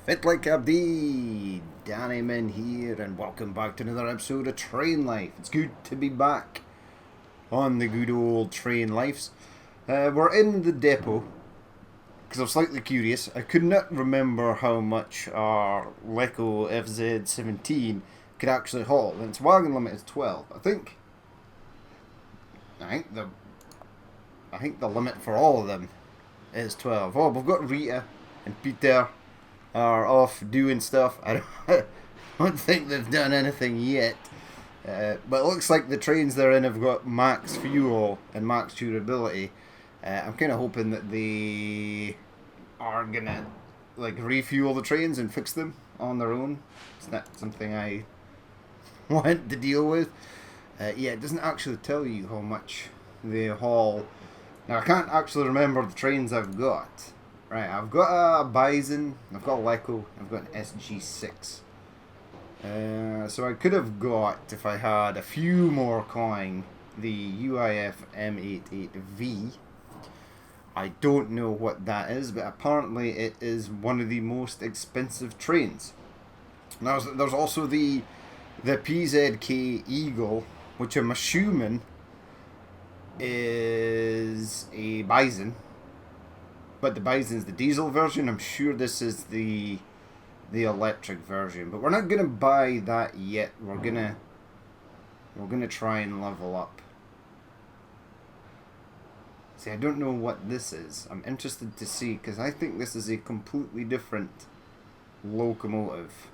Fit like Abdi, Danny Min here, and welcome back to another episode of Train Life. It's good to be back on the good old Train Lives. We're in the depot because I'm slightly curious. I could not remember how much our Leco FZ17 could actually haul, and its wagon limit is 12. I think the limit for all of them is 12. Oh, we've got Rita and Peter are off doing stuff. I don't think they've done anything yet. But it looks like the trains they're in have got max fuel and max durability. I'm kind of hoping that they are gonna refuel the trains and fix them on their own. It's not something I want to deal with. Yeah, it doesn't actually tell you how much they haul. Now I can't actually remember the trains I've got. Right, I've got a Bison, I've got a Leco, I've got an SG6. So I could have got, if I had a few more coin, the UIF M88V. I don't know what that is, but apparently it is one of the most expensive trains. Now, there's also the PZK Eagle, which I'm assuming is a Bison. But the Bison's the diesel version. I'm sure this is the electric version. But we're not gonna buy that yet. We're gonna try and level up. See, I don't know what this is. I'm interested to see because I think this is a completely different locomotive.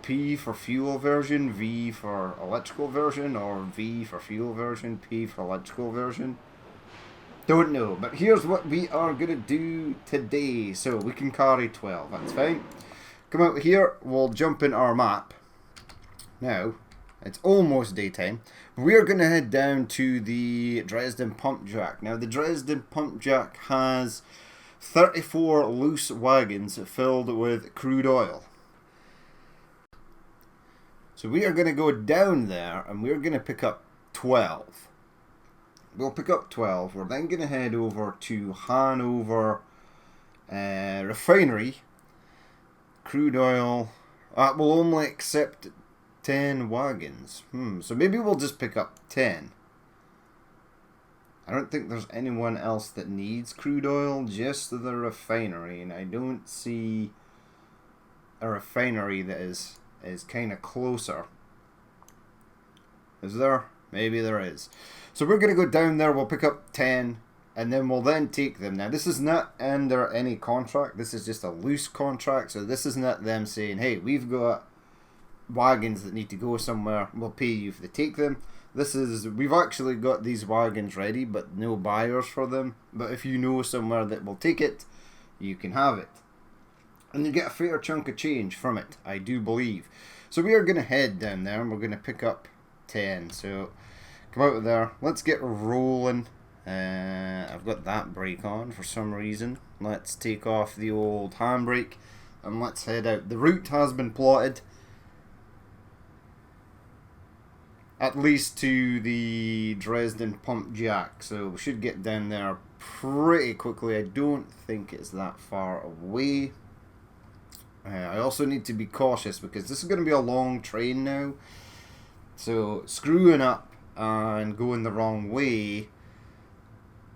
P for fuel version, V for electrical version, or V for fuel version, P for electrical version. Don't know, but here's what we are going to do today. So we can carry 12, that's fine. Come out here, we'll jump in our map. Now, it's almost daytime. We're going to head down to the Dresden Pump Jack. Now, the Dresden Pump Jack has 34 loose wagons filled with crude oil. So we are going to go down there and we're going to pick up 12. We'll pick up 12. We're then going to head over to Hanover Refinery. Crude oil. We'll only accept 10 wagons. So maybe we'll just pick up 10. I don't think there's anyone else that needs crude oil, just the refinery. And I don't see a refinery that is kind of closer. Is there? Maybe there is. So we're going to go down there, we'll pick up 10, and then we'll then take them. Now, this is not under any contract. This is just a loose contract. So this is not them saying, hey, we've got wagons that need to go somewhere. We'll pay you to take them. This is, we've actually got these wagons ready, but no buyers for them. But if you know somewhere that will take it, you can have it. And you get a fair chunk of change from it, I do believe. So we are going to head down there, and we're going to pick up 10. So come out of there. Let's get rolling. I've got that brake on for some reason. Let's take off the old handbrake and let's head out. The route has been plotted, at least to the Dresden Pump Jack. So we should get down there pretty quickly. I don't think it's that far away. I also need to be cautious because this is going to be a long train now. So screwing up and going the wrong way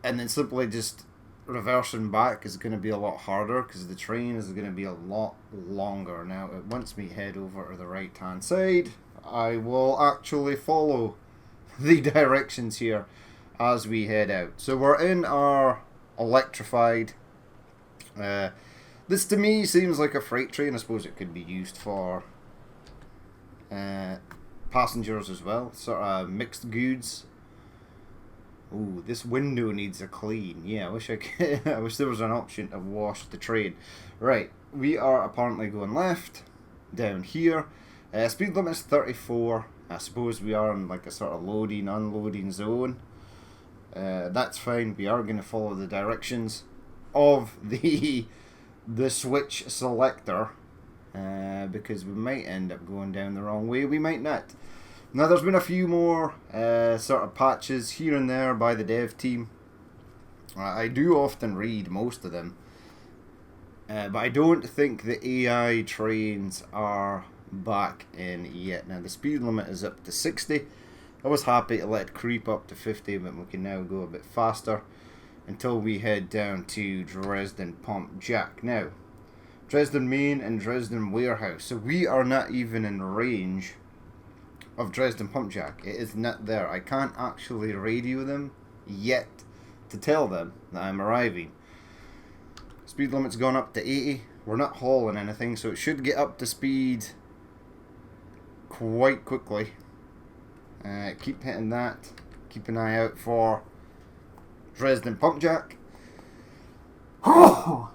and then simply just reversing back is going to be a lot harder because the train is going to be a lot longer. Now, once we head over to the right hand side, I will actually follow the directions here as we head out. So we're in our electrified. This to me seems like a freight train. I suppose it could be used for passengers as well, sort of mixed goods. Ooh, this window needs a clean. Yeah, I wish I wish there was an option to wash the train. Right, we are apparently going left down here. Speed limit is 34. I suppose we are in like a sort of loading unloading zone. That's fine. We are going to follow the directions of the switch selector. Because we might end up going down the wrong way, we might not. Now there's been a few more sort of patches here and there by the dev team. I do often read most of them. But I don't think the AI trains are back in yet. Now the speed limit is up to 60. I was happy to let it creep up to 50, but we can now go a bit faster until we head down to Dresden Pump Jack. Now, Dresden Main and Dresden Warehouse. So we are not even in range of Dresden Pump Jack. It is not there. I can't actually radio them yet to tell them that I'm arriving. Speed limit's gone up to 80. We're not hauling anything, so it should get up to speed quite quickly. Keep hitting that. Keep an eye out for Dresden Pump Jack.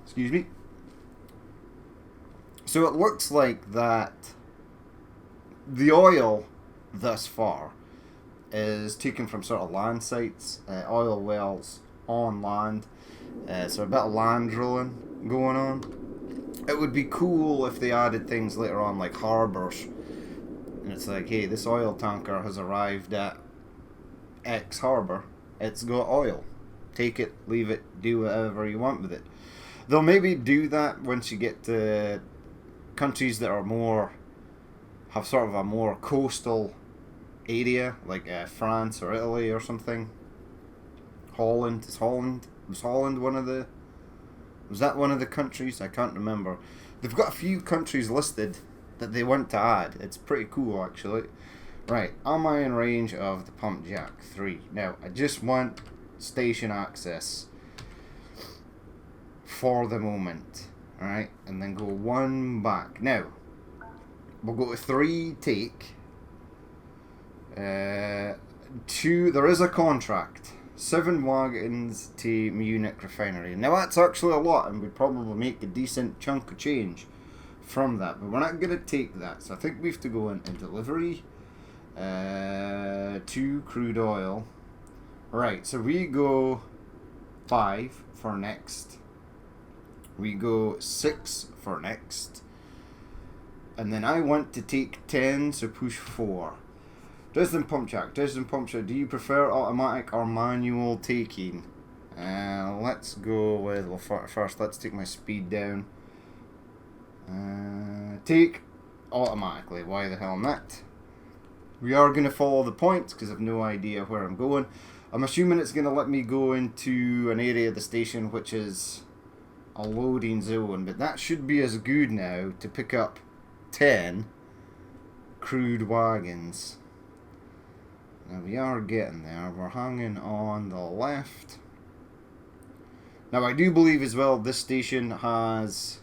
Excuse me. So it looks like that the oil thus far is taken from sort of land sites, oil wells on land. So a bit of land drilling going on. It would be cool if they added things later on like harbours. And it's like, hey, this oil tanker has arrived at X harbour. It's got oil. Take it, leave it, do whatever you want with it. They'll maybe do that once you get to countries that are more, have sort of a more coastal area, like France or Italy or something. Holland. Was Holland one of the... Was that one of the countries? I can't remember. They've got a few countries listed that they want to add. It's pretty cool, actually. Right, am I in range of the Pump Jack 3? Now, I just want station access for the moment. Alright, and then go 1 back. Now, we'll go to 3 take. 2, there is a contract. 7 wagons to Munich refinery. Now that's actually a lot, and we'd probably make a decent chunk of change from that, but we're not going to take that, so I think we have to go into delivery to crude oil. Right, so we go 5 for next, we go 6 for next, and then I want to take 10, so push 4. Dresden Pump Jack, do you prefer automatic or manual taking? Let's go with, well, first let's take my speed down. Take automatically, why the hell not? We are going to follow the points because I've no idea where I'm going. I'm assuming it's going to let me go into an area of the station which is a loading zone, but that should be as good now to pick up 10 crude wagons. Now we are getting there. We're hanging on the left. Now I do believe as well this station has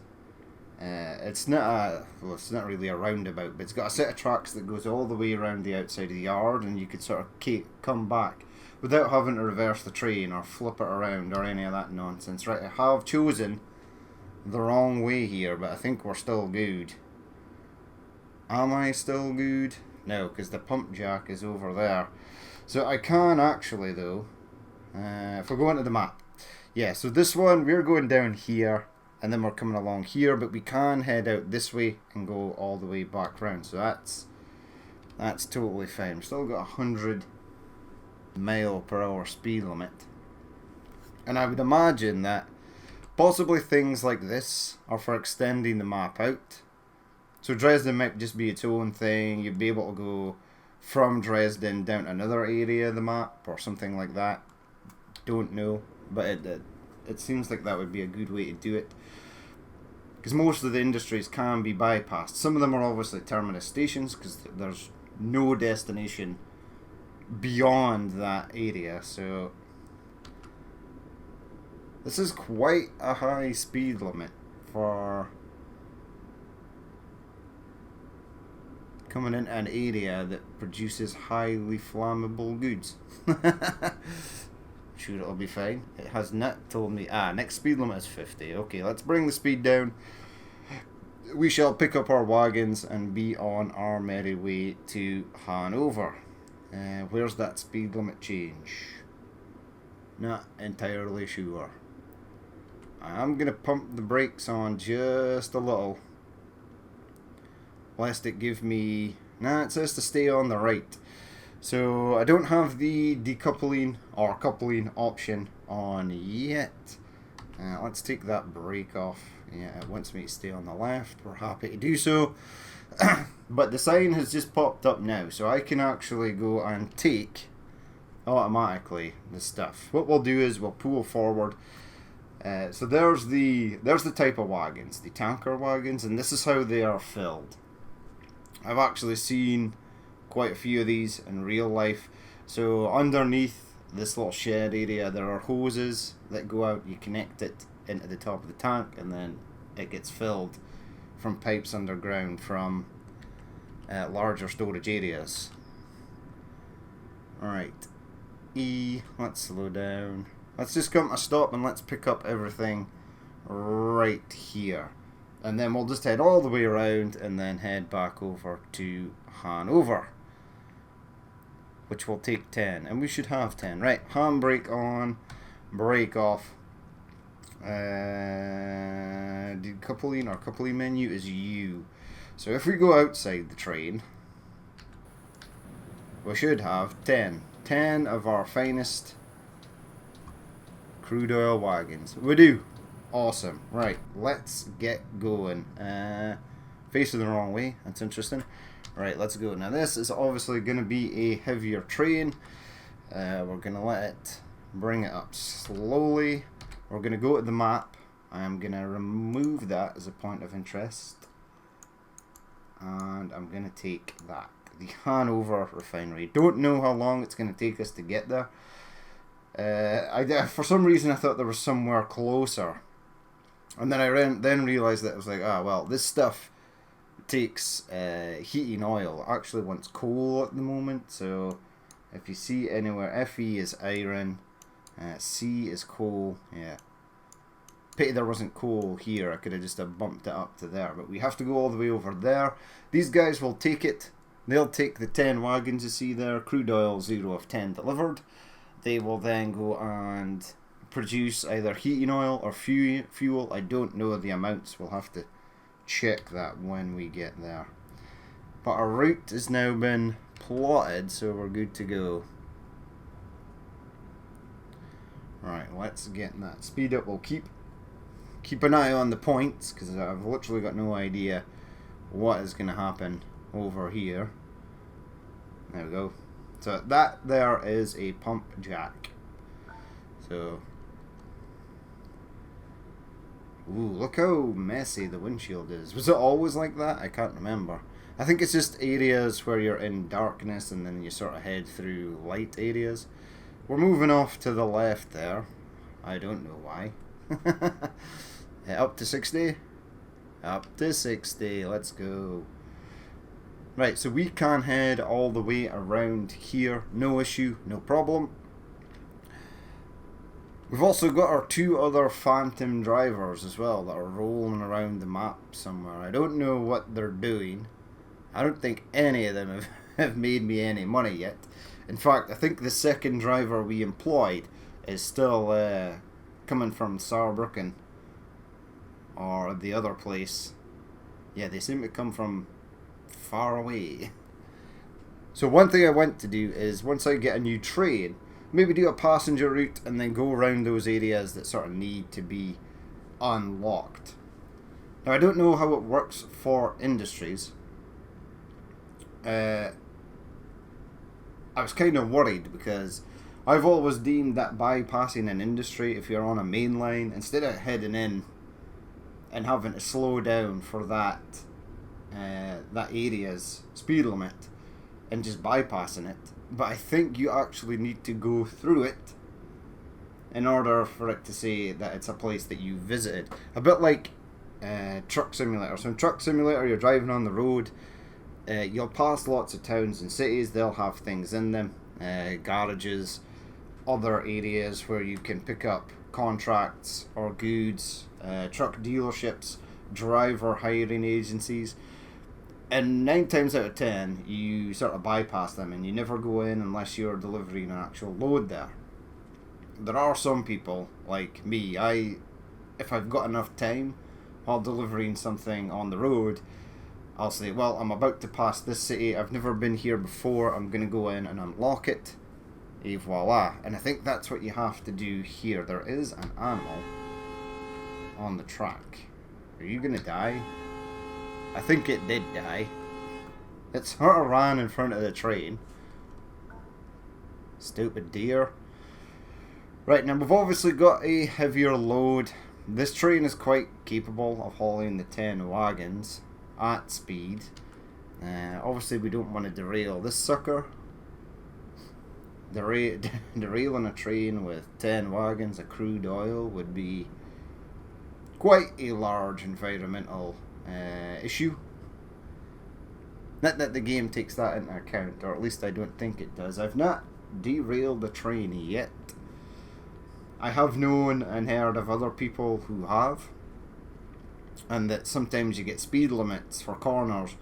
it's not really a roundabout, but it's got a set of tracks that goes all the way around the outside of the yard, and you could sort of come back without having to reverse the train or flip it around or any of that nonsense. Right, I have chosen the wrong way here, but I think we're still good. Am I still good? No, because the Pump Jack is over there. So I can actually, though, if we go into the map. Yeah, so this one, we're going down here, and then we're coming along here, but we can head out this way and go all the way back round. So that's totally fine. We've still got 100 mile per hour speed limit. And I would imagine that possibly things like this are for extending the map out. So Dresden might just be its own thing. You'd be able to go from Dresden down to another area of the map or something like that. Don't know, but it seems like that would be a good way to do it. Because most of the industries can be bypassed. Some of them are obviously terminus stations because there's no destination beyond that area. So this is quite a high speed limit for coming into an area that produces highly flammable goods. Sure, it'll be fine. It has not told me. Next speed limit is 50. Okay, let's bring the speed down. We shall pick up our wagons and be on our merry way to Hanover. Where's that speed limit change? Not entirely sure. I'm going to pump the brakes on just a little, lest it give me... Nah, it says to stay on the right. So I don't have the decoupling or coupling option on yet. Let's take that brake off. Yeah, it wants me to stay on the left. We're happy to do so. But the sign has just popped up now, so I can actually go and take automatically the stuff. What we'll do is we'll pull forward. So there's the type of wagons, the tanker wagons, and this is how they are filled. I've actually seen quite a few of these in real life. So underneath this little shed area, there are hoses that go out. You connect it into the top of the tank, and then it gets filled from pipes underground from larger storage areas. Alright, let's slow down. Let's just come to a stop and let's pick up everything right here. And then we'll just head all the way around and then head back over to Hanover, which will take 10. And we should have 10. Right, handbrake on, brake off. Coupling, our coupling menu is U. So if we go outside the train, we should have 10 of our finest crude oil wagons. We do. Awesome. Right, let's get going. Facing the wrong way. That's interesting. Right, let's go. Now this is obviously going to be a heavier train. We're going to let it bring it up slowly. We're going to go to the map. I'm going to remove that as a point of interest. And I'm going to take that. The Hanover refinery. Don't know how long it's going to take us to get there. For some reason I thought there was somewhere closer. And then I then realised that it was like, well, this stuff takes heating oil. It actually wants coal at the moment. So if you see anywhere, Fe is iron. C is coal. Yeah. Pity there wasn't coal here. I could have just bumped it up to there. But we have to go all the way over there. These guys will take it. They'll take the 10 wagons you see there. Crude oil 0 of 10 delivered. They will then go and produce either heating oil or fuel. I don't know the amounts. We'll have to check that when we get there. But our route has now been plotted, so we're good to go. Right, let's get that speed up. We'll keep an eye on the points, because I've literally got no idea what is going to happen over here. There we go. So that there is a pump jack. So, ooh, look how messy the windshield is. Was it always like that? I can't remember. I think it's just areas where you're in darkness and then you sort of head through light areas. We're moving off to the left there. I don't know why. Up to 60? Up to 60. Let's go. Right, so we can head all the way around here. No issue, no problem. We've also got our 2 other Phantom drivers as well that are rolling around the map somewhere. I don't know what they're doing. I don't think any of them have made me any money yet. In fact, I think the second driver we employed is still coming from Saarbrücken or the other place. Yeah, they seem to come from far away. So one thing I want to do is, once I get a new train, maybe do a passenger route and then go around those areas that sort of need to be unlocked. Now I don't know how it works for industries. I was kind of worried because I've always deemed that bypassing an industry, if you're on a main line, instead of heading in and having to slow down for that area's speed limit and just bypassing it, but I think you actually need to go through it in order for it to say that it's a place that you visited. A bit like Truck Simulator. So in Truck Simulator, you're driving on the road, you'll pass lots of towns and cities. They'll have things in them, garages, other areas where you can pick up contracts or goods, truck dealerships, driver hiring agencies. And 9 times out of 10, you sort of bypass them and you never go in unless you're delivering an actual load there. There are some people, like me, if I've got enough time while delivering something on the road, I'll say, well, I'm about to pass this city, I've never been here before, I'm going to go in and unlock it, et voila. And I think that's what you have to do here. There is an animal on the track. Are you gonna die? I think it did die. It sort of ran in front of the train. Stupid deer. Right, now we've obviously got a heavier load. This train is quite capable of hauling the 10 wagons at speed. Obviously we don't want to derail this sucker. Derailing a train with 10 wagons of crude oil would be quite a large environmental issue. Not that the game takes that into account, or at least I don't think it does. I've not derailed a train yet. I have known and heard of other people who have, and that sometimes you get speed limits for corners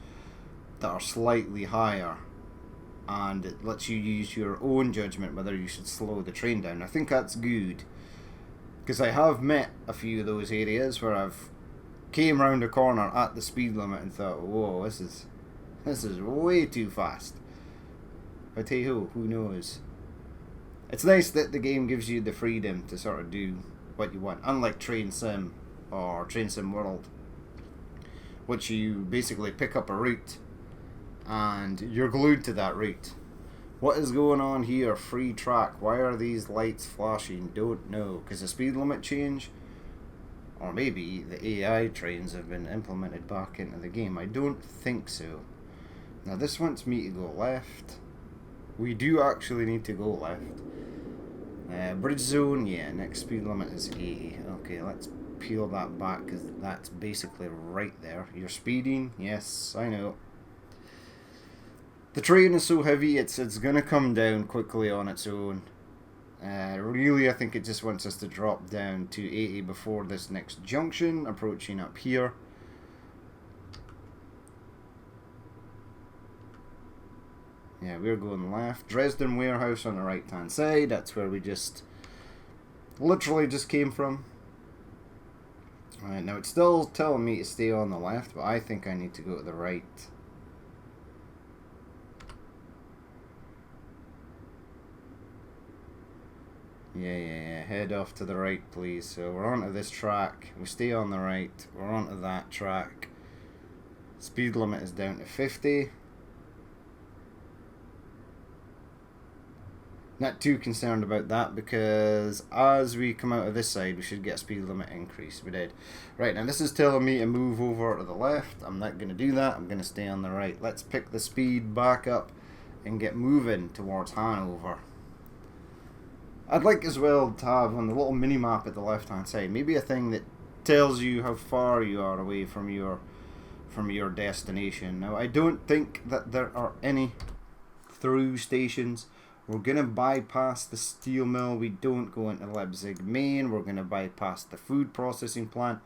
that are slightly higher, and it lets you use your own judgment whether you should slow the train down. I think that's good, because I have met a few of those areas where I've came round a corner at the speed limit and thought, whoa, this is way too fast. But hey ho, who knows? It's nice that the game gives you the freedom to sort of do what you want, unlike Train Sim or Train Sim World, which you basically pick up a route and you're glued to that route. What is going on here? Free track. Why are these lights flashing? Don't know. Because the speed limit change? Or maybe the AI trains have been implemented back into the game. I don't think so. Now this wants me to go left. We do actually need to go left. Bridge zone, yeah, next speed limit is 80. Okay, let's peel that back because that's basically right there. You're speeding, yes, I know. The train is so heavy, it's gonna come down quickly on its own. Really, I think it just wants us to drop down to 80 before this next junction, approaching up here. Yeah, we're going left. Dresden Warehouse on the right hand side. That's where we literally just came from. Alright, now it's still telling me to stay on the left, but I think I need to go to the right. Yeah, head off to the right, please. So we're onto this track. We stay on the right. We're onto that track. Speed limit is down to 50. Not too concerned about that because as we come out of this side we should get a speed limit increase. We did. Right, now this is telling me to move over to the left. I'm not going to do that. I'm going to stay on the right. Let's pick the speed back up and get moving towards Hanover. I'd like as well to have on the little mini map at the left hand side maybe a thing that tells you how far you are away from your destination. Now I don't think that there are any through stations. We're going to bypass the steel mill. We don't go into Leipzig Main. We're going to bypass the food processing plant.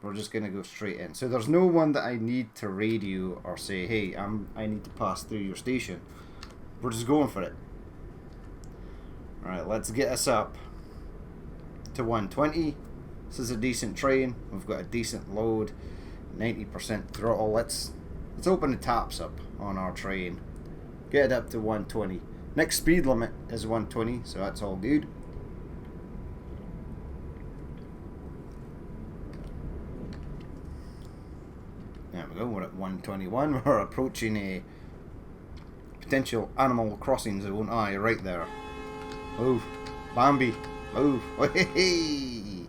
We're just going to go straight in. So there's no one that I need to radio or say, hey, I need to pass through your station. We're just going for it. Alright, let's get us up to 120. This is a decent train. We've got a decent load. 90% throttle. Let's open the taps up on our train. Get it up to 120. Next speed limit is 120, so that's all good. There we go, we're at 121. We're approaching a potential Animal Crossing zone. Aye, right there. Move. Bambi. Move. Hey!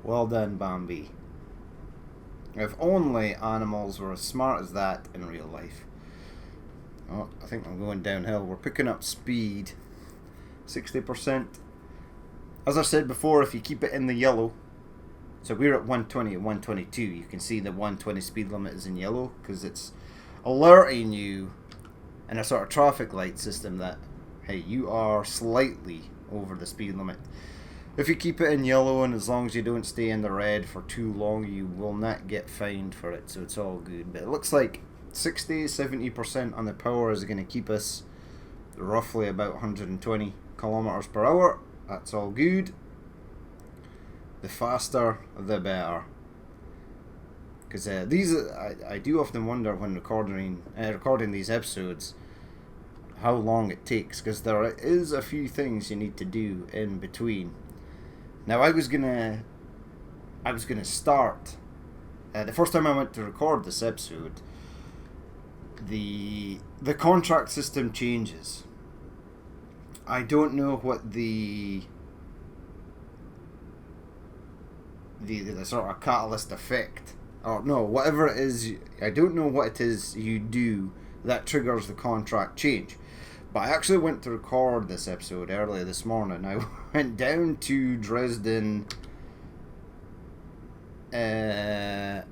Well done, Bambi. If only animals were as smart as that in real life. Oh, I think I'm going downhill. We're picking up speed. 60%. As I said before, if you keep it in the yellow, so we're at 120 and 122, you can see the 120 speed limit is in yellow because it's alerting you in a sort of traffic light system that, hey, you are slightly over the speed limit. If you keep it in yellow and as long as you don't stay in the red for too long, you will not get fined for it, so it's all good. But it looks like 60-70% on the power is going to keep us roughly about 120 kilometers per hour. That's all good. The faster the better, because I do often wonder when recording these episodes how long it takes, because there is a few things you need to do in between. Now I was gonna start the first time I went to record this episode, the contract system changes. I don't know what the sort of catalyst effect, or no, whatever it is, I don't know what it is you do that triggers the contract change. But I actually went to record this episode earlier this morning. I went down to Dresden, the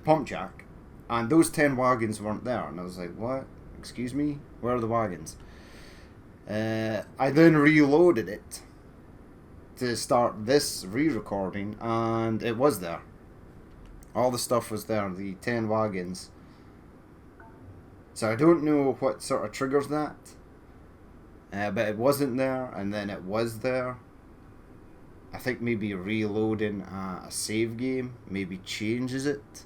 pump jack, and those 10 wagons weren't there. And I was like, what? Excuse me? Where are the wagons? I then reloaded it to start this re-recording, and it was there. All the stuff was there, the 10 wagons. So I don't know what sort of triggers that, but it wasn't there, and then it was there. I think maybe reloading a save game maybe changes it,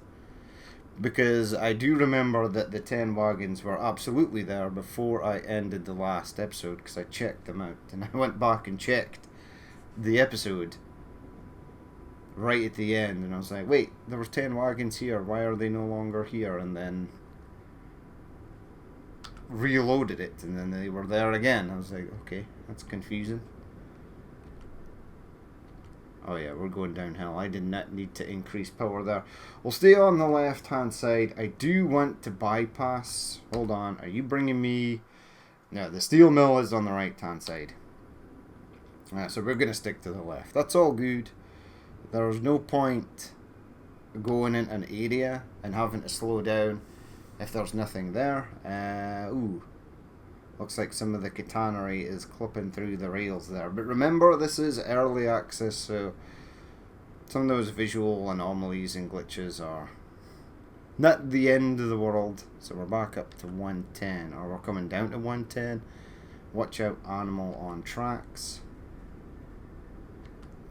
because I do remember that the 10 wagons were absolutely there before I ended the last episode, because I checked them out, and I went back and checked the episode right at the end, and I was like, wait, there was 10 wagons here, why are they no longer here? And then reloaded it, and then they were there again. I was like, okay, that's confusing. Oh yeah, we're going downhill. I did not need to increase power there. We'll stay on the left hand side. I do want to bypass. Hold on, are you bringing me? No, the steel mill is on the right hand side. So we're going to stick to the left. That's all good. There's no point going in an area and having to slow down if there's nothing there. Looks like some of the catenary is clipping through the rails there. But remember, this is early access, so some of those visual anomalies and glitches are not the end of the world. So we're back up to 110, or we're coming down to 110. Watch out, animal on tracks.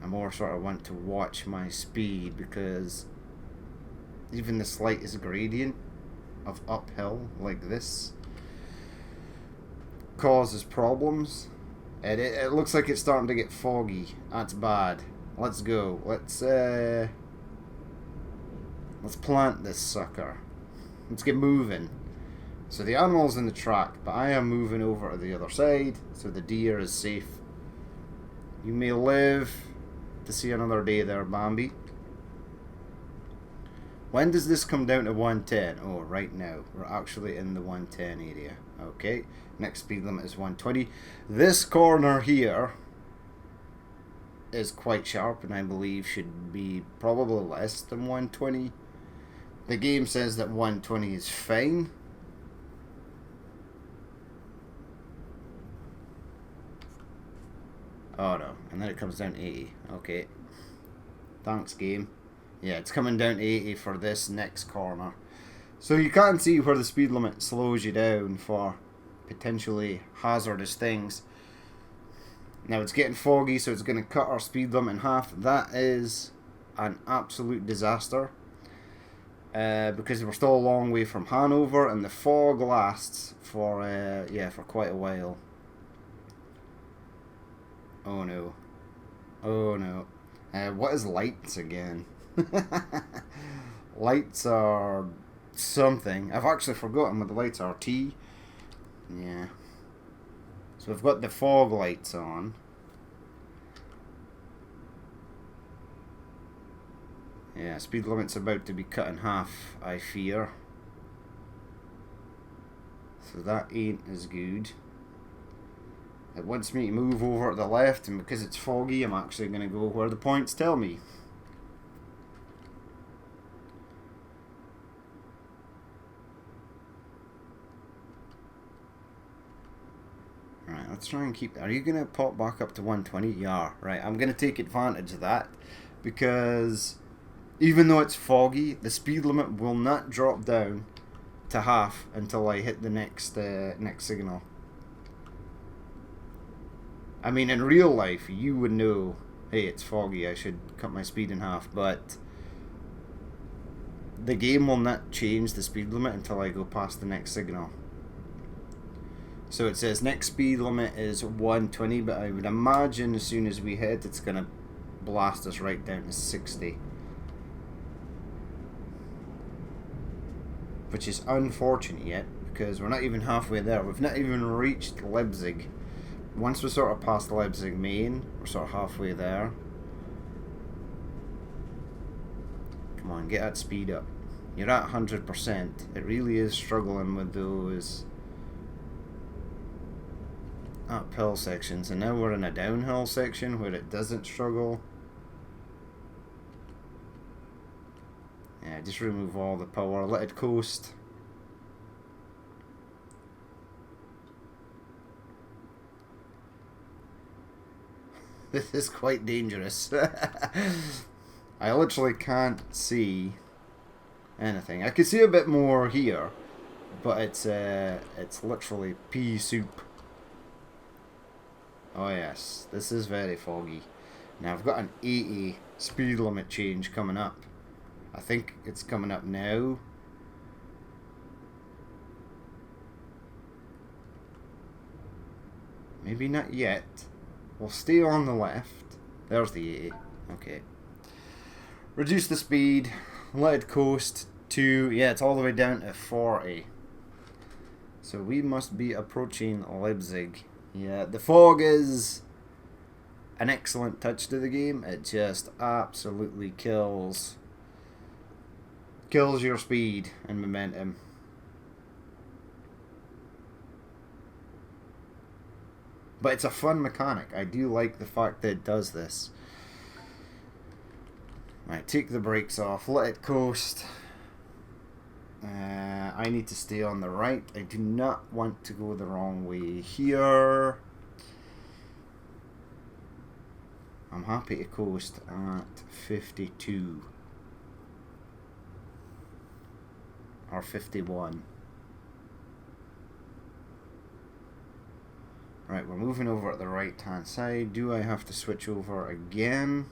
I more sort of want to watch my speed, because even the slightest gradient of uphill like this causes problems. And it looks like it's starting to get foggy. That's bad. Let's go. Let's plant this sucker. Let's get moving. So the animal's in the track, but I am moving over to the other side, so the deer is safe. You may live to see another day there, Bambi. When does this come down to 110? Oh, right now. We're actually in the 110 area. Okay. Next speed limit is 120. This corner here is quite sharp, and I believe should be probably less than 120. The game says that 120 is fine. Oh no, and then it comes down to 80. Okay. Thanks, game. Yeah, it's coming down to 80 for this next corner. So you can't see where the speed limit slows you down for potentially hazardous things. Now it's getting foggy, so it's going to cut our speed limit in half. That is an absolute disaster. Because we're still a long way from Hanover, and the fog lasts for quite a while. Oh no. Oh no. What is lights again? Lights are something. I've actually forgotten what the lights are. T? Yeah. So we've got the fog lights on. Yeah, speed limit's about to be cut in half, I fear. So that ain't as good. It wants me to move over to the left, and because it's foggy, I'm actually going to go where the points tell me. Right, let's try and keep... Are you going to pop back up to 120? Yeah, right. I'm going to take advantage of that, because even though it's foggy, the speed limit will not drop down to half until I hit the next signal. I mean, in real life, you would know, hey, it's foggy, I should cut my speed in half, but the game will not change the speed limit until I go past the next signal. So it says next speed limit is 120, but I would imagine as soon as we hit, it's going to blast us right down to 60. which is unfortunate yet, because we're not even halfway there. We've not even reached Leipzig. Once we're sort of past Leipzig main, we're sort of halfway there. Come on, get that speed up. You're at 100%. It really is struggling with those uphill sections, and now we're in a downhill section where it doesn't struggle. Yeah, just remove all the power, let it coast. This is quite dangerous. I literally can't see anything. I could see a bit more here, but it's literally pea soup. Oh yes, this is very foggy. Now I've got an 80 speed limit change coming up. I think it's coming up now. Maybe not yet. We'll stay on the left. There's the 80. Okay. Reduce the speed. Let it coast to... Yeah, it's all the way down to 40. So we must be approaching Leipzig. Yeah, the fog is an excellent touch to the game. It just absolutely kills your speed and momentum. But it's a fun mechanic. I do like the fact that it does this. Right, take the brakes off, let it coast. I need to stay on the right. I do not want to go the wrong way here. I'm happy to coast at 52. Or 51. Right, we're moving over at the right hand side. Do I have to switch over again?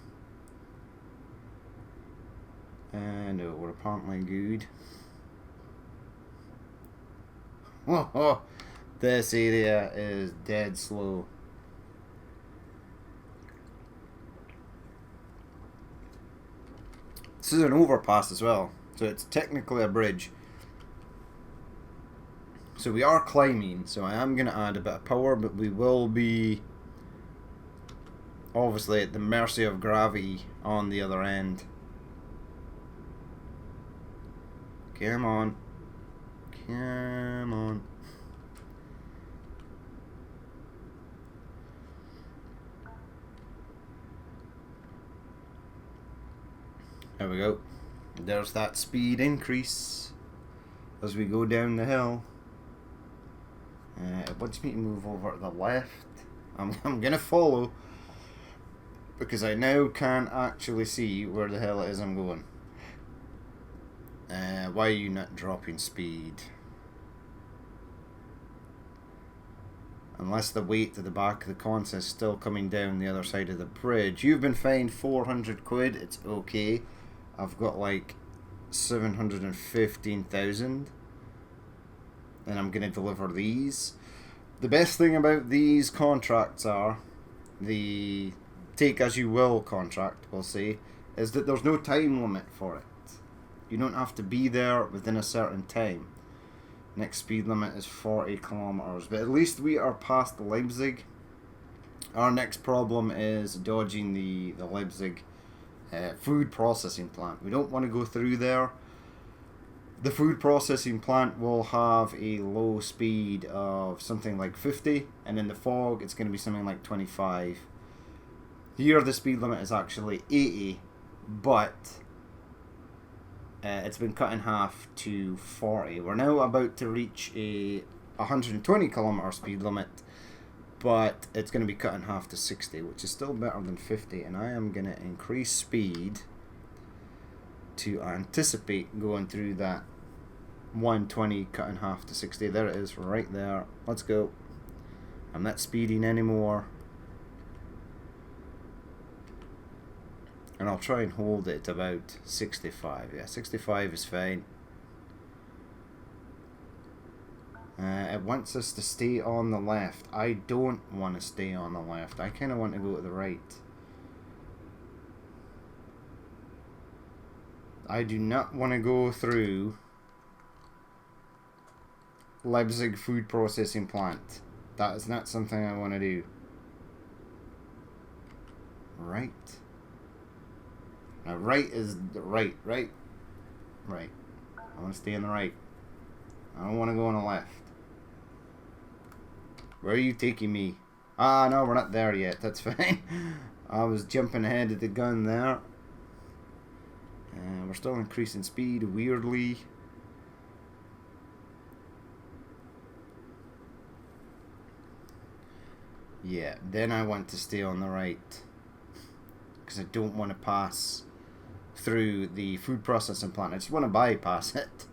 No, we're apparently good. Oh, this area is dead slow. This is an overpass as well, so it's technically a bridge. So we are climbing, so I am going to add a bit of power, but we will be obviously at the mercy of gravity on the other end. Come on. Come on. There we go. There's that speed increase as we go down the hill. It wants me to move over to the left. I'm going to follow because I now can't actually see where the hell it is I'm going. Why are you not dropping speed? Unless the weight to the back of the console is still coming down the other side of the bridge. You've been fined 400 quid. It's okay. I've got like 715,000. And I'm going to deliver these. The best thing about these contracts are, the take as you will contract, we'll say, is that there's no time limit for it. You don't have to be there within a certain time. Next speed limit is 40 kilometers, but at least we are past Leipzig. Our next problem is dodging the Leipzig food processing plant. We don't want to go through there. The food processing plant will have a low speed of something like 50, and in the fog it's going to be something like 25. Here the speed limit is actually 80, but it's been cut in half to 40. We're now about to reach a 120 kilometer speed limit, but it's going to be cut in half to 60, which is still better than 50, and I am going to increase speed to anticipate going through that 120 cut in half to 60. There it is, right there. Let's go. I'm not speeding anymore. And I'll try and hold it about 65. Yeah, 65 is fine. It wants us to stay on the left. I don't want to stay on the left. I kind of want to go to the right. I do not want to go through Leipzig food processing plant. That is not something I want to do. Right. Now, right is right. Right. I want to stay on the right. I don't want to go on the left. Where are you taking me? Ah, no, we're not there yet. That's fine. I was jumping ahead of the gun there. And we're still increasing speed, weirdly. Yeah, then I want to stay on the right. Because I don't want to pass through the food processing plant. I just want to bypass it.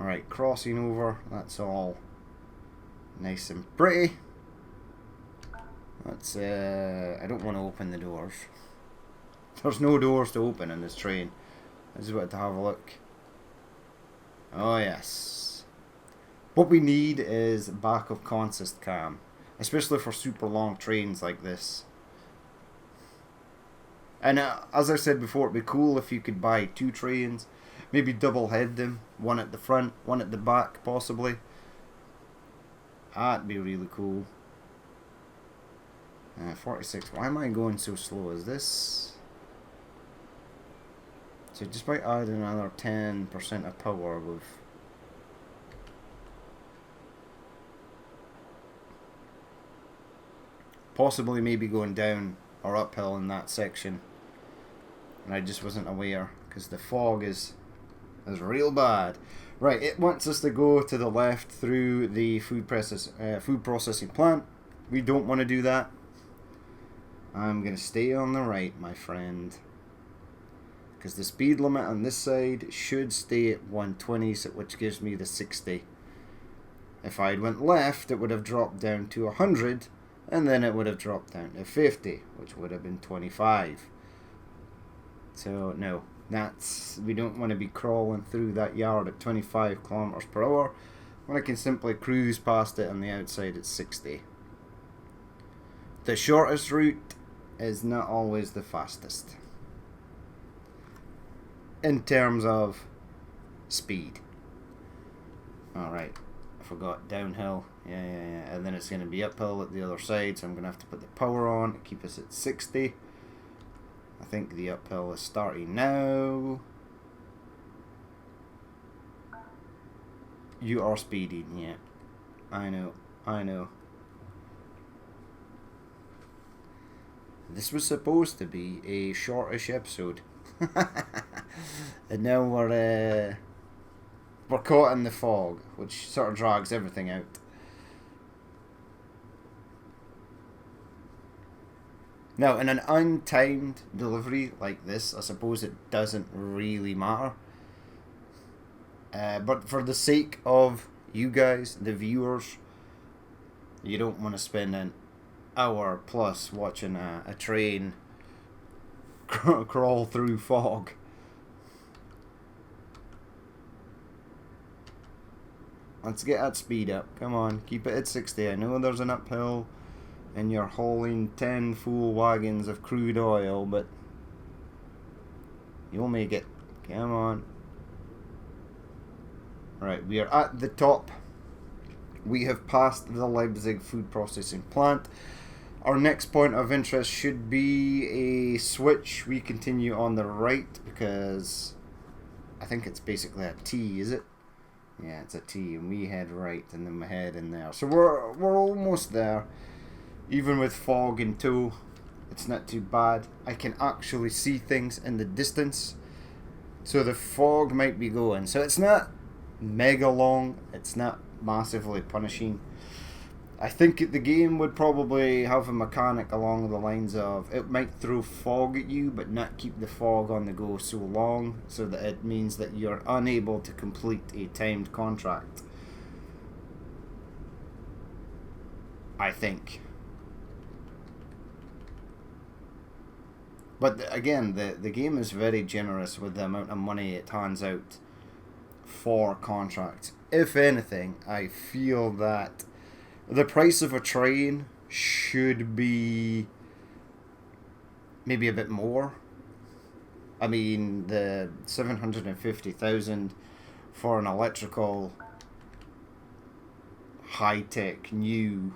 Alright, crossing over. That's all nice and pretty. Let's, I don't want to open the doors. There's no doors to open in this train. I just wanted to have a look. Oh yes. What we need is back of consist cam. Especially for super long trains like this. And as I said before, it'd be cool if you could buy 2 trains. Maybe double head them. One at the front, one at the back possibly. That'd be really cool. 46. Why am I going so slow? Is this... So just by adding another 10% of power with... Possibly maybe going down or uphill in that section. And I just wasn't aware because the fog is real bad. Right, it wants us to go to the left through the food processing plant. We don't want to do that. I'm going to stay on the right, my friend. Because the speed limit on this side should stay at 120, which gives me the 60. If I went left, it would have dropped down to 100, and then it would have dropped down to 50, which would have been 25. So, no. We don't want to be crawling through that yard at 25 kilometers per hour when I can simply cruise past it on the outside at 60. The shortest route is not always the fastest in terms of speed. Alright, I forgot downhill. Yeah. And then it's going to be uphill at the other side, so I'm going to have to put the power on to keep us at 60. I think the uphill is starting now. You are speeding, yeah. I know. This was supposed to be a shortish episode. And now we're caught in the fog, which sort of drags everything out. Now, in an untimed delivery like this, I suppose it doesn't really matter. But for the sake of you guys, the viewers, you don't want to spend an hour plus watching a train crawl through fog. Let's get that speed up. Come on, keep it at 60. I know there's an uphill and you're hauling 10 full wagons of crude oil, but you'll make it. Come on. Right, we are at the top. We have passed the Leipzig food processing plant. Our next point of interest should be a switch. We continue on the right because I think it's basically a T, is it? Yeah, it's a T, and we head right, and then we head in there. So we're almost there. Even with fog in tow, it's not too bad. I can actually see things in the distance. So the fog might be going. So it's not mega long. It's not massively punishing. I think the game would probably have a mechanic along the lines of it might throw fog at you but not keep the fog on the go so long, so that it means that you're unable to complete a timed contract. I think. But again, the game is very generous with the amount of money it hands out for contracts. If anything, I feel that the price of a train should be maybe a bit more. I mean, the 750,000 for an electrical high-tech new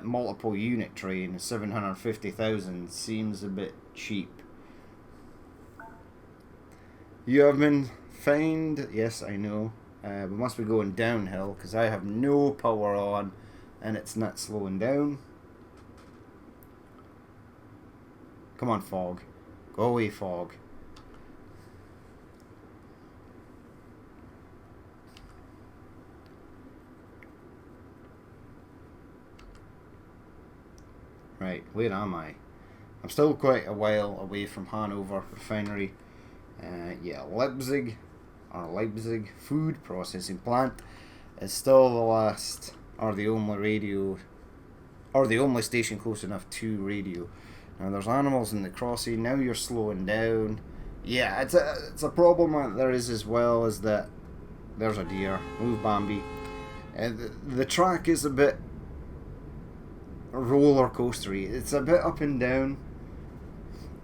multiple unit train, 750,000 seems a bit cheap. You have been fined. Yes, I know. We must be going downhill because I have no power on and it's not slowing down. Come on, fog. Go away, fog. Right, where am I? I'm still quite a while away from Hanover Refinery. Yeah, Leipzig food processing plant is still the last, or the only radio, or the only station close enough to radio. Now there's animals in the crossing. Now you're slowing down. Yeah, it's a problem that there is as well, is that there's a deer. Move, Bambi. The track is a bit roller coastery. It's a bit up and down.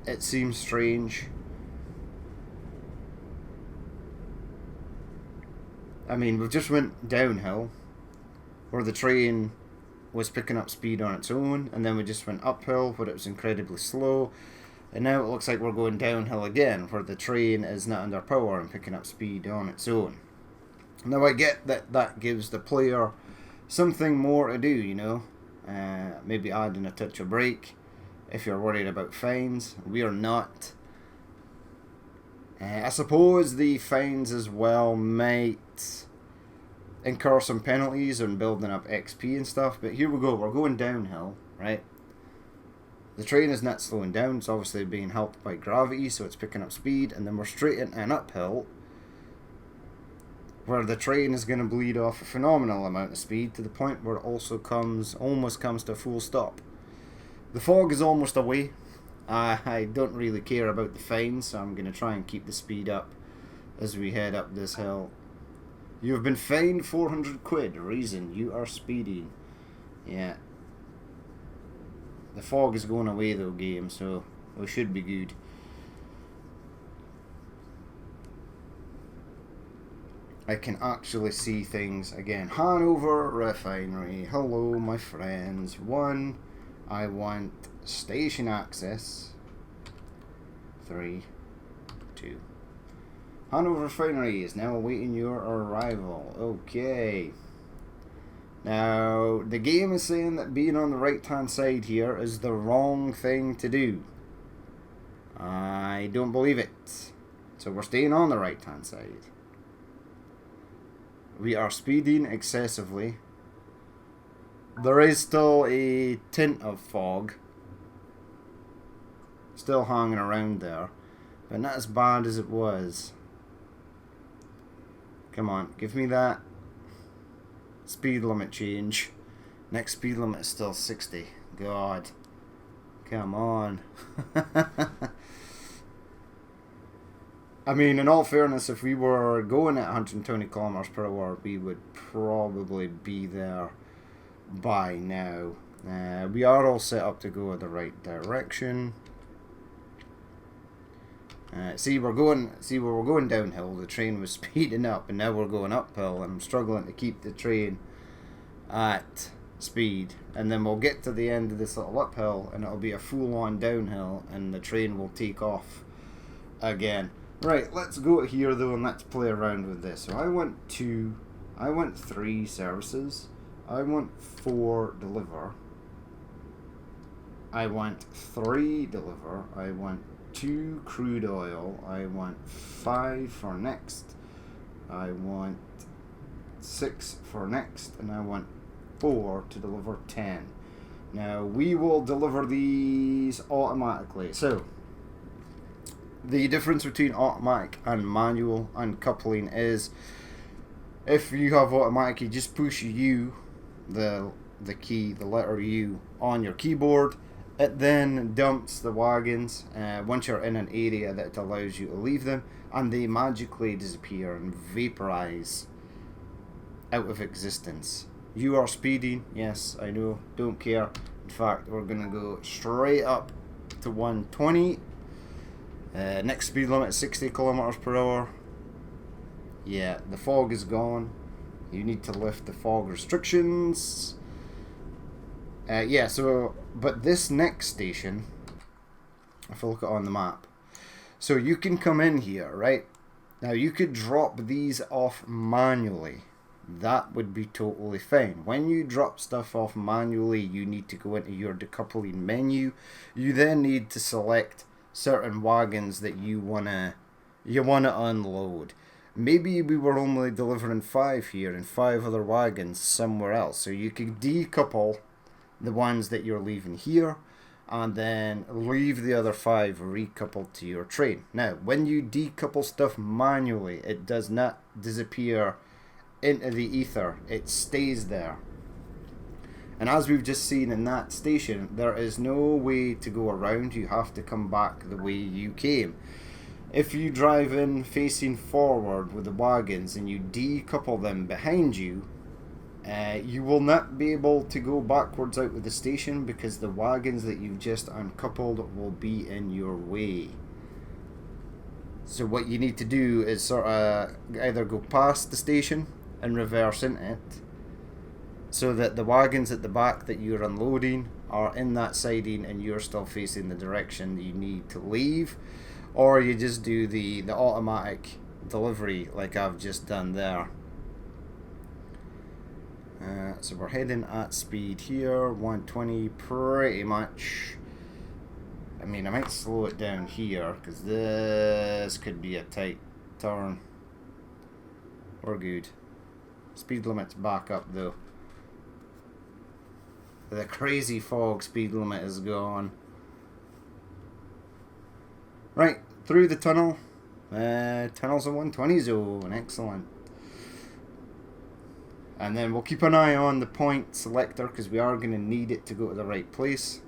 It seems strange. I mean, we've just went downhill where the train was picking up speed on its own, and then we just went uphill where it was incredibly slow, and now it looks like we're going downhill again where the train is not under power and picking up speed on its own. Now I get that that gives the player something more to do, you know, maybe adding a touch of brake if you're worried about fines. We are not. I suppose the fines as well might incur some penalties on building up XP and stuff, but here we go, we're going downhill, right? The train is not slowing down, it's obviously being helped by gravity, so it's picking up speed, and then we're straight into an uphill where the train is going to bleed off a phenomenal amount of speed to the point where it also almost comes to a full stop. The fog is almost away. I don't really care about the fines, so I'm going to try and keep the speed up as we head up this hill. You have been fined 400 quid. Reason, you are speeding. Yeah. The fog is going away though, game, so we should be good. I can actually see things again. Hanover Refinery. Hello, my friends. I want station access. 3, 2. Hanover Refinery is now awaiting your arrival. Okay. Now, the game is saying that being on the right hand side here is the wrong thing to do. I don't believe it. So we're staying on the right hand side. We are speeding excessively. There is still a tint of fog still hanging around there, but not as bad as it was. Come on, give me that speed limit change. Next speed limit is still 60. God, come on. I mean, in all fairness, if we were going at 120 kilometers per hour, we would probably be there by now. We are all set up to go in the right direction. See, we're going downhill. The train was speeding up, and now we're going uphill, and I'm struggling to keep the train at speed. And then we'll get to the end of this little uphill, and it'll be a full-on downhill, and the train will take off again. Right, let's go here though, and let's play around with this. So I want 3 services. I want 4 deliver. I want 3 deliver. I want 2 crude oil. I want 5 for next. I want 6 for next, and I want 4 to deliver 10. Now we will deliver these automatically. So the difference between automatic and manual uncoupling is, if you have automatic, you just push U, the key, the letter U, on your keyboard. It then dumps the wagons once you're in an area that allows you to leave them, and they magically disappear and vaporize out of existence. You are speeding, yes, I know, don't care. In fact, we're going to go straight up up to 120. Next speed limit is 60 kilometers per hour. Yeah, the fog is gone. You need to lift the fog restrictions. Yeah, so, but this next station, if I look at on the map, so you can come in here, right? Now you could drop these off manually. That would be totally fine. When you drop stuff off manually, you need to go into your decoupling menu. You then need to select certain wagons that you wanna unload. Maybe we were only delivering 5 here and 5 other wagons somewhere else. So you could decouple the ones that you're leaving here and then leave the other 5 recoupled to your train. Now, when you decouple stuff manually, it does not disappear into the ether. It stays there. And as we've just seen in that station, there is no way to go around. You have to come back the way you came. If you drive in facing forward with the wagons and you decouple them behind you, you will not be able to go backwards out of the station because the wagons that you've just uncoupled will be in your way. So what you need to do is sort of either go past the station and reverse into it, so that the wagons at the back that you're unloading are in that siding and you're still facing the direction that you need to leave, or you just do the automatic delivery like I've just done there. So we're heading at speed here, 120 pretty much. I mean, I might slow it down here because this could be a tight turn. We're good. Speed limit's back up though. The crazy fog speed limit is gone. Right, through the tunnel. Tunnel's a 120 zone, excellent. And then we'll keep an eye on the point selector because we are going to need it to go to the right place.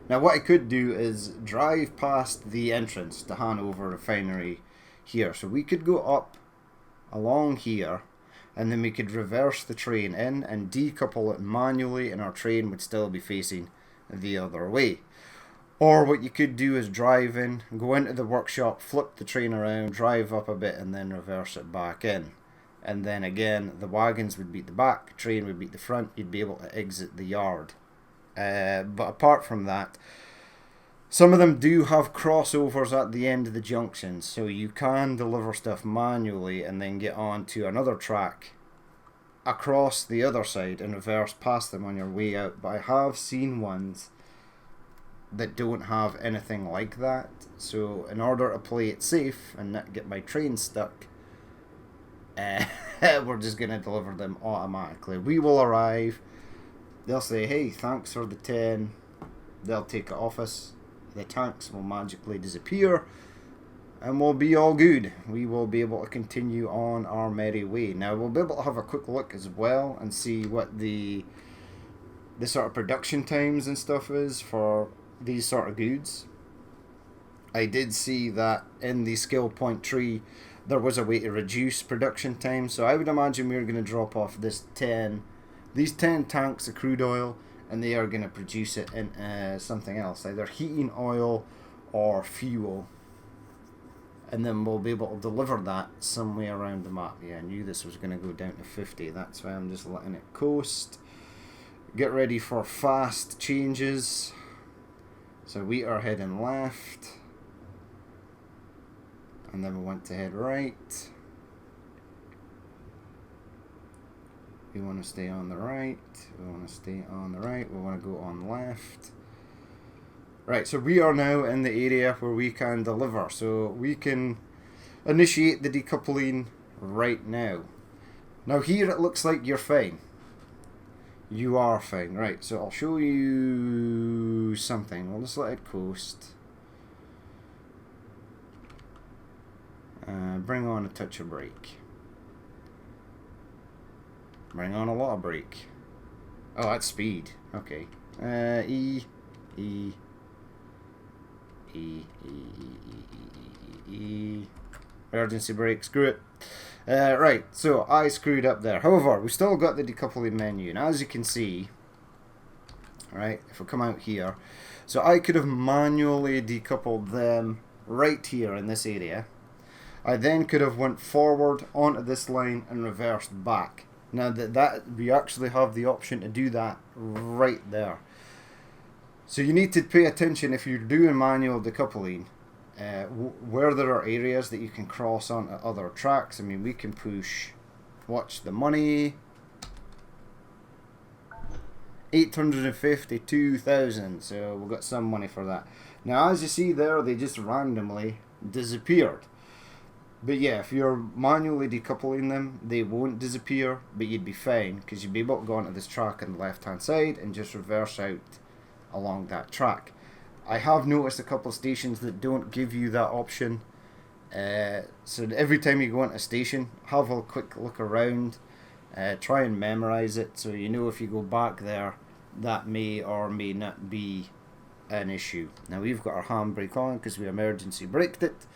Now what I could do is drive past the entrance to Hanover Refinery here. So we could go up along here and then we could reverse the train in and decouple it manually and our train would still be facing the other way. Or what you could do is drive in, go into the workshop, flip the train around, drive up a bit and then reverse it back in. And then again, the wagons would beat the back, train would beat the front, you'd be able to exit the yard. But apart from that, some of them do have crossovers at the end of the junction, so you can deliver stuff manually and then get on to another track across the other side and reverse past them on your way out. But I have seen ones that don't have anything like that, so in order to play it safe and not get my train stuck, we're just going to deliver them automatically. We will arrive, they'll say, hey, thanks for the 10, they'll take it off us, the tanks will magically disappear, and we'll be all good. We will be able to continue on our merry way. Now we'll be able to have a quick look as well and see what the sort of production times and stuff is for these sort of goods. I did see that in the skill point tree there was a way to reduce production time, so I would imagine we're going to drop off these 10 tanks of crude oil and they are going to produce it in something else, either heating oil or fuel, and then we'll be able to deliver that somewhere around the map. Yeah, I knew this was going to go down to 50, that's why I'm just letting it coast. Get ready for fast changes. So we are heading left, and then we want to head right. We want to stay on the right. We want to stay on the right. We want to go on left. Right, so we are now in the area where we can deliver. So we can initiate the decoupling right now. Now here it looks like you're fine. You are fine. Right, so I'll show you something. We'll just let it coast. Bring on a touch of brake. Bring on a lot of brake. Oh, that's speed. Okay. E. Emergency brake. Screw it. Right, so I screwed up there. However, we still got the decoupling menu, and as you can see, Right, if we come out here, so I could have manually decoupled them right here in this area. I then could have went forward onto this line and reversed back. Now that we actually have the option to do that right there. So you need to pay attention if you're doing manual decoupling, where there are areas that you can cross onto other tracks. I mean, we can push, watch the money, 852,000, so we've got some money for that. Now as you see there, they just randomly disappeared. But yeah, if you're manually decoupling them, they won't disappear, but you'd be fine, because you'd be able to go onto this track on the left hand side and just reverse out along that track. I have noticed a couple of stations that don't give you that option, so every time you go into a station, have a quick look around, try and memorize it, so you know if you go back there, that may or may not be an issue. Now we've got our handbrake on because we emergency braked it,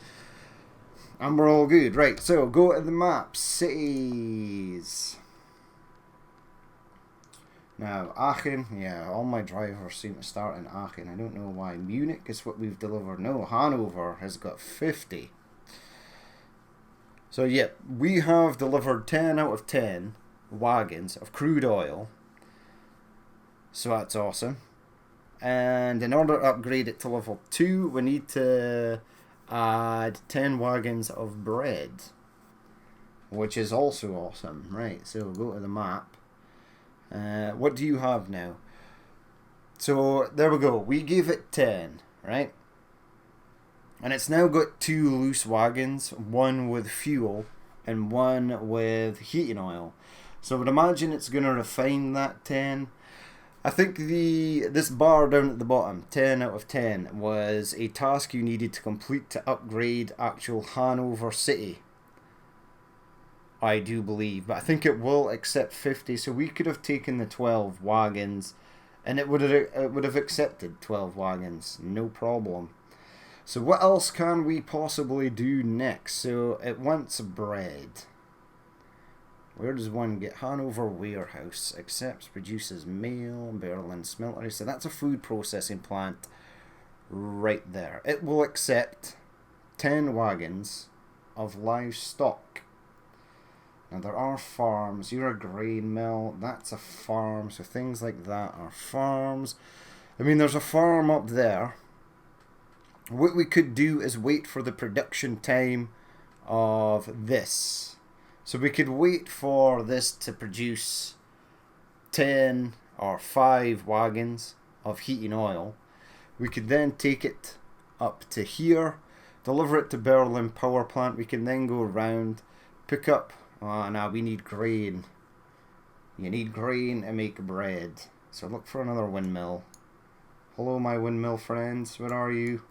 and we're all good. Right, so go to the map, cities. Now, Aachen, yeah, all my drivers seem to start in Aachen. I don't know why. Munich is what we've delivered. No, Hanover has got 50. So, yeah, we have delivered 10 out of 10 wagons of crude oil. So that's awesome. And in order to upgrade it to level 2, we need to add 10 wagons of bread, which is also awesome. Right, so we'll go to the map. What do you have now? So there we go. We gave it 10, right? And it's now got 2 loose wagons, one with fuel and one with heating oil. So I would imagine it's going to refine that 10. I think this bar down at the bottom, 10 out of 10, was a task you needed to complete to upgrade actual Hanover City, I do believe. But I think it will accept 50, so we could have taken the 12 wagons and it would have accepted 12 wagons, no problem. So what else can we possibly do next? So it wants bread. Where does one get? Hanover Warehouse accepts, produces mail, Berlin Smeltery. So that's a food processing plant right there. It will accept 10 wagons of livestock. Now there are farms. You're a grain mill. That's a farm. So things like that are farms. I mean, there's a farm up there. What we could do is wait for the production time of this. So we could wait for this to produce 10 or 5 wagons of heating oil. We could then take it up to here, deliver it to Berlin Power Plant. We can then go around, pick up. Oh, now we need grain. You need grain to make bread. So look for another windmill. Hello, my windmill friends. Where are you?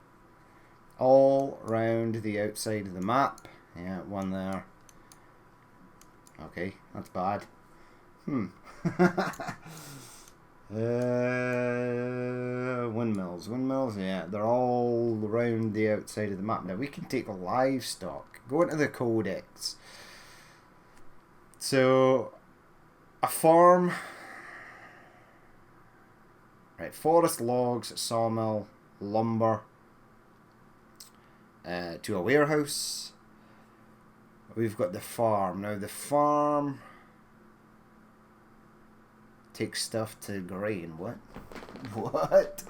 All round the outside of the map. Yeah, one there. Okay, that's bad. Windmills, yeah, they're all around the outside of the map. Now we can take livestock. Go into the codex. So, a farm. Right, forest logs, sawmill, lumber. To a warehouse. We've got the farm. Now the farm takes stuff to grain. What? What?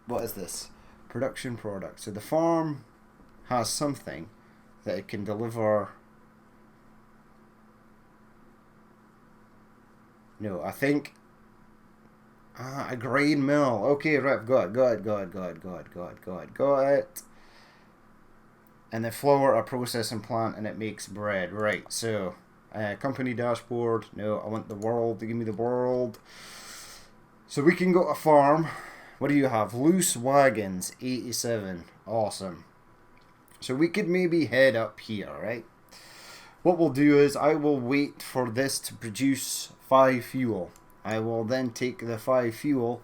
What is this? Production product. So the farm has something that it can deliver. No, I think a grain mill. Okay, right, got it. And the flour, a processing plant, and it makes bread. Right, so company dashboard. No, I want the world. Give me the world. So we can go to a farm. What do you have? Loose wagons, 87. Awesome. So we could maybe head up here, right? What we'll do is I will wait for this to produce 5 fuel. I will then take the 5 fuel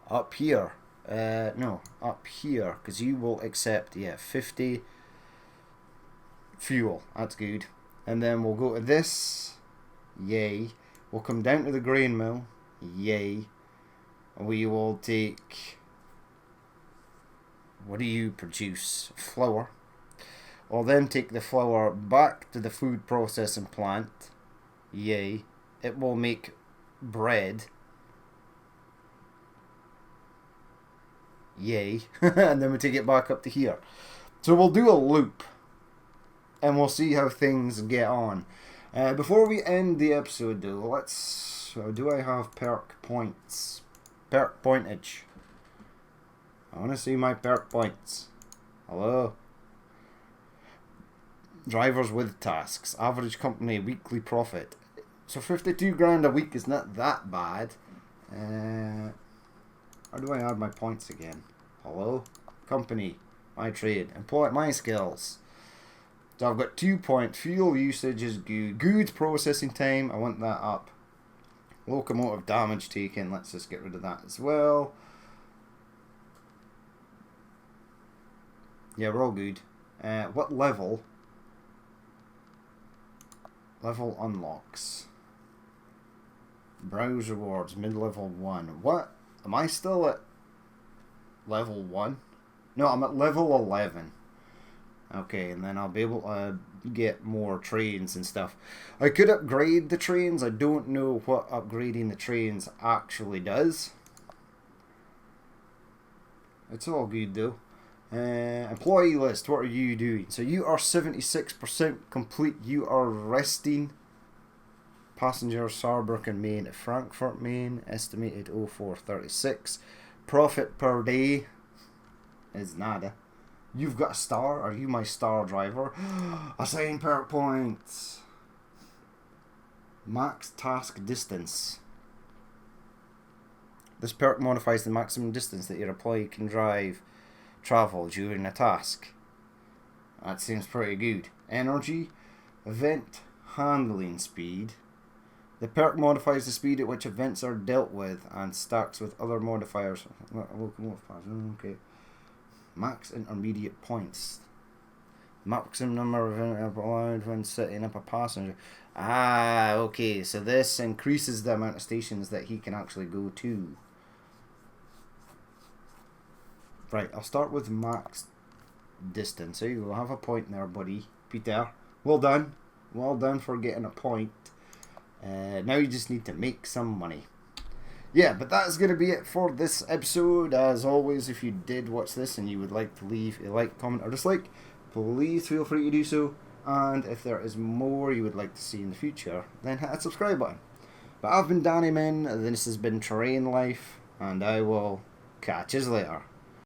up here. No, up here, because you will accept, 50 fuel. That's good. And then we'll go to this. Yay. We'll come down to the grain mill. Yay. We will take... What do you produce? Flour. We'll then take the flour back to the food processing plant. Yay. It will make bread. Yay. And then we take it back up to here. So we'll do a loop. And we'll see how things get on. Before we end the episode though, let's... do I have perk points? Perk pointage. I want to see my perk points. Hello? Drivers with tasks. Average company weekly profit. So 52 grand a week is not that bad. How do I add my points again? Hello? Company. My trade. Employ my skills. So I've got 2 points. Fuel usage is good. Goods processing time. I want that up. Locomotive damage taken. Let's just get rid of that as well. Yeah, we're all good. What level? Level unlocks. Browse rewards. Mid-level 1. What? Am I still at level 1? No, I'm at level 11. Okay, and then I'll be able to get more trains and stuff. I could upgrade the trains. I don't know what upgrading the trains actually does. It's all good though. Employee list, what are you doing? So you are 76% complete. You are resting. Passenger Saarbrücken Main at Frankfurt Main. Estimated 0436. Profit per day is nada. You've got a star. Are you my star driver? Assign perk points. Max task distance. This perk modifies the maximum distance that your employee can travel during a task. That seems pretty good. Energy. Event handling speed. The perk modifies the speed at which events are dealt with and stacks with other modifiers. Okay. Max intermediate points. Maximum number of events allowed when setting up a passenger. Ah, okay. So this increases the amount of stations that he can actually go to. Right, I'll start with max distance. So you'll have a point there, buddy. Peter. Well done. Well done for getting a point. Now you just need to make some money. Yeah, but that's going to be it for this episode. As always, if you did watch this and you would like to leave a like, comment, or dislike, please feel free to do so. And if there is more you would like to see in the future, then hit that subscribe button. But I've been Danny Min, this has been Terrain Life, and I will catch you later.